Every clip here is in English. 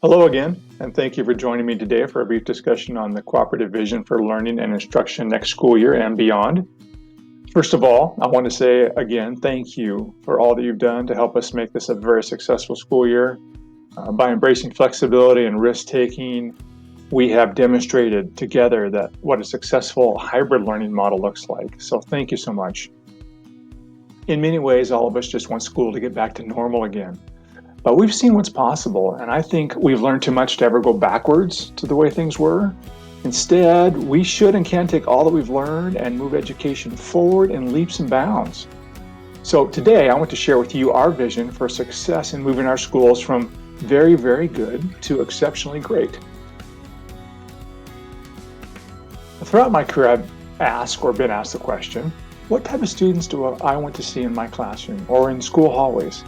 Hello again, and thank you for joining me today for a brief discussion on the cooperative vision for learning and instruction next school year and beyond. First of all, I want to say again, thank you for all that you've done to help us make this a very successful school year. By embracing flexibility and risk-taking, we have demonstrated together that what a successful hybrid learning model looks like. So thank you so much. In many ways, all of us just want school to get back to normal again. But we've seen what's possible, and I think we've learned too much to ever go backwards to the way things were. Instead, we should and can take all that we've learned and move education forward in leaps and bounds. So today, I want to share with you our vision for success in moving our schools from very, very good to exceptionally great. Throughout my career, I've asked or been asked the question, what type of students do I want to see in my classroom or in school hallways?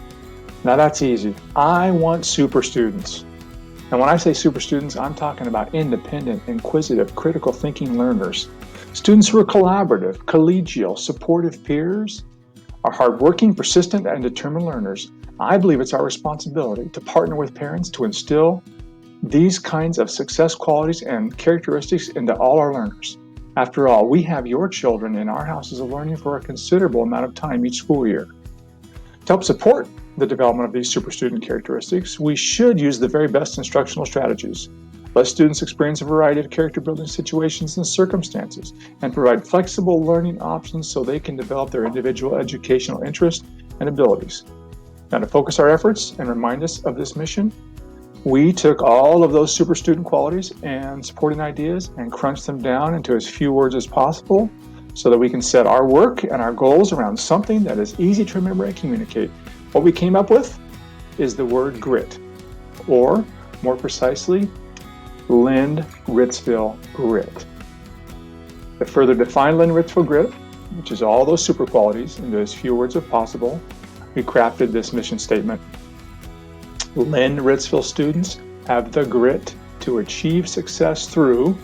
Now that's easy. I want super students. And when I say super students, I'm talking about independent, inquisitive, critical thinking learners. Students who are collaborative, collegial, supportive peers, are hardworking, persistent, and determined learners. I believe it's our responsibility to partner with parents to instill these kinds of success qualities and characteristics into all our learners. After all, we have your children in our houses of learning for a considerable amount of time each school year. To help support the development of these super student characteristics, we should use the very best instructional strategies. Let students experience a variety of character building situations and circumstances, and provide flexible learning options so they can develop their individual educational interests and abilities. Now, to focus our efforts and remind us of this mission, we took all of those super student qualities and supporting ideas and crunched them down into as few words as possible so that we can set our work and our goals around something that is easy to remember and communicate. What we came up with is the word grit, or more precisely, Lind-Ritzville grit. To further define Lind-Ritzville grit, which is all those super qualities into as few words as possible, we crafted this mission statement. Lind-Ritzville students have the grit to achieve success through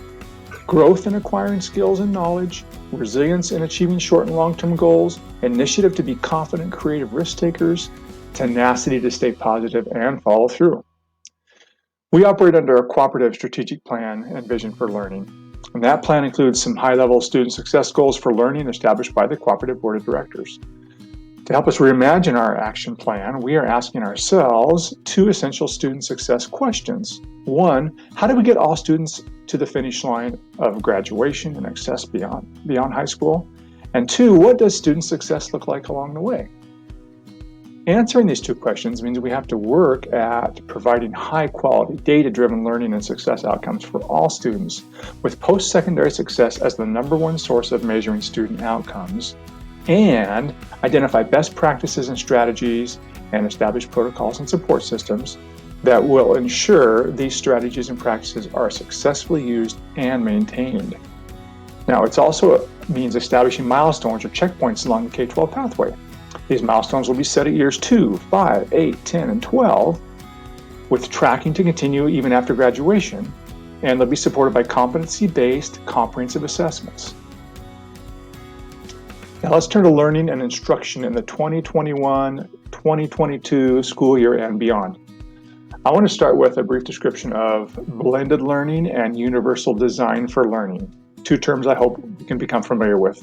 growth in acquiring skills and knowledge, resilience in achieving short and long-term goals, initiative to be confident, creative risk takers, tenacity to stay positive and follow through. We operate under a cooperative strategic plan and vision for learning. And that plan includes some high-level student success goals for learning established by the Cooperative Board of Directors. To help us reimagine our action plan, we are asking ourselves two essential student success questions. One, how do we get all students to the finish line of graduation and success beyond high school? And two, what does student success look like along the way? Answering these two questions means we have to work at providing high-quality, data-driven learning and success outcomes for all students, with post-secondary success as the #1 source of measuring student outcomes, and identify best practices and strategies and establish protocols and support systems that will ensure these strategies and practices are successfully used and maintained. Now, it also means establishing milestones or checkpoints along the K-12 pathway. These milestones will be set at years 2, 5, 8, 10, and 12, with tracking to continue even after graduation, and they'll be supported by competency-based comprehensive assessments. Now let's turn to learning and instruction in the 2021-2022 school year and beyond. I want to start with a brief description of blended learning and universal design for learning, two terms I hope you can become familiar with.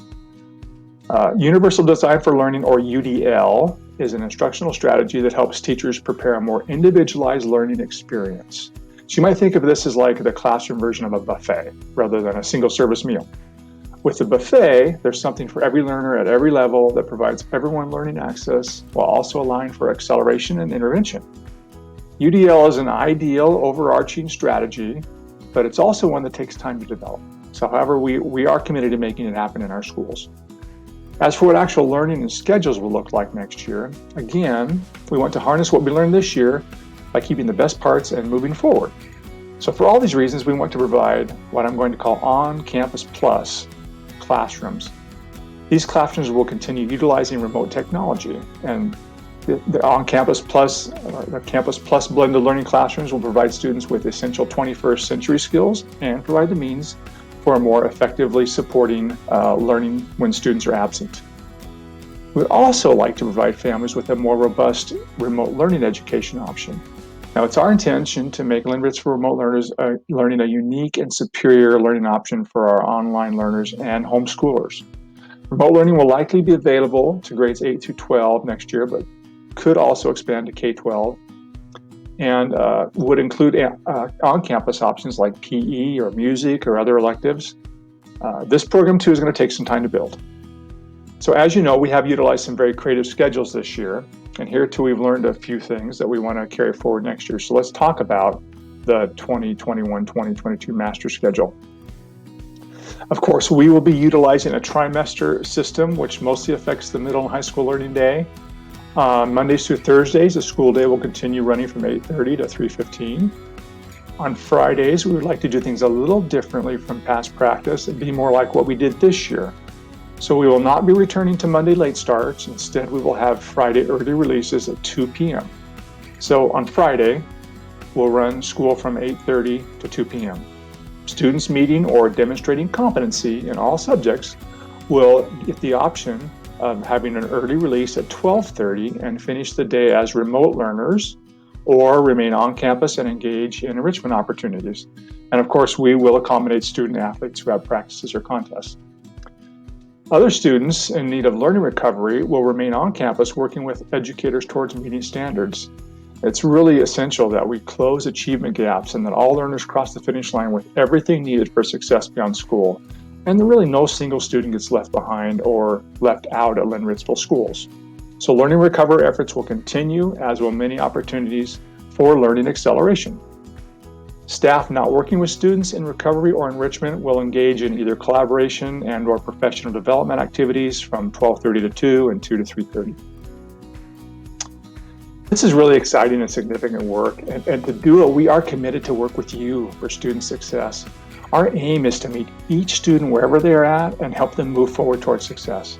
Universal design for learning, or UDL, is an instructional strategy that helps teachers prepare a more individualized learning experience. So you might think of this as like the classroom version of a buffet rather than a single service meal. With the buffet, there's something for every learner at every level that provides everyone learning access while also allowing for acceleration and intervention. UDL is an ideal overarching strategy, but it's also one that takes time to develop. So however, we are committed to making it happen in our schools. As for what actual learning and schedules will look like next year, again, we want to harness what we learned this year by keeping the best parts and moving forward. So for all these reasons, we want to provide what I'm going to call on-campus plus classrooms. These classrooms will continue utilizing remote technology, and the on-campus plus, the campus plus blended learning classrooms will provide students with essential 21st century skills and provide the means for more effectively supporting learning when students are absent. We would also like to provide families with a more robust remote learning education option. Now, it's our intention to make Lynn for Remote Learners Learning a unique and superior learning option for our online learners and homeschoolers. Remote learning will likely be available to grades 8 through 12 next year, but could also expand to K-12 and would include on-campus options like PE or music or other electives. This program, too, is going to take some time to build. So as you know, we have utilized some very creative schedules this year, and here too we've learned a few things that we want to carry forward next year. So let's talk about the 2021-2022 master schedule. Of course, we will be utilizing a trimester system, which mostly affects the middle and high school learning day. Mondays through Thursdays, the school day will continue running from 8:30 to 3:15. On Fridays, we would like to do things a little differently from past practice and be more like what we did this year. So we will not be returning to Monday late starts. Instead, we will have Friday early releases at 2 p.m. So on Friday, we'll run school from 8:30 to 2 p.m. Students meeting or demonstrating competency in all subjects will get the option of having an early release at 12:30 and finish the day as remote learners or remain on campus and engage in enrichment opportunities. And of course, we will accommodate student athletes who have practices or contests. Other students in need of learning recovery will remain on campus working with educators towards meeting standards. It's really essential that we close achievement gaps and that all learners cross the finish line with everything needed for success beyond school. And really no single student gets left behind or left out at Lynn-Ritzville schools. So learning recovery efforts will continue, as will many opportunities for learning acceleration. Staff not working with students in recovery or enrichment will engage in either collaboration and or professional development activities from 12:30 to 2 and 2 to 3:30. This is really exciting and significant work, and to do it, we are committed to work with you for student success. Our aim is to meet each student wherever they are at and help them move forward towards success.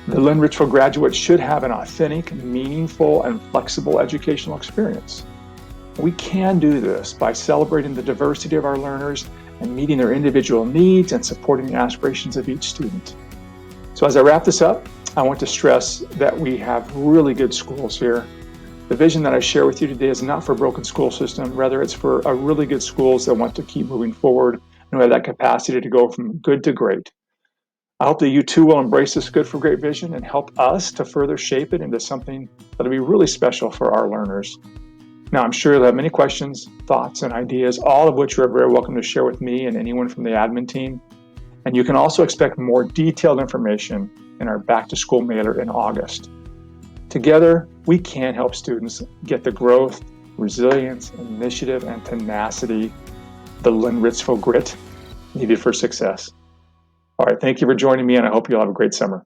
The Lynn-Ritzville graduates should have an authentic, meaningful, and flexible educational experience. We can do this by celebrating the diversity of our learners and meeting their individual needs and supporting the aspirations of each student. So as I wrap this up, I want to stress that we have really good schools here. The vision that I share with you today is not for a broken school system, rather it's for a really good schools that want to keep moving forward and have that capacity to go from good to great. I hope that you too will embrace this good for great vision and help us to further shape it into something that'll be really special for our learners. Now, I'm sure you'll have many questions, thoughts, and ideas, all of which you are very welcome to share with me and anyone from the admin team. And you can also expect more detailed information in our back to school mailer in August. Together, we can help students get the growth, resilience, initiative, and tenacity, the Lynn-Ritzville grit needed for success. All right, thank you for joining me, and I hope you'll have a great summer.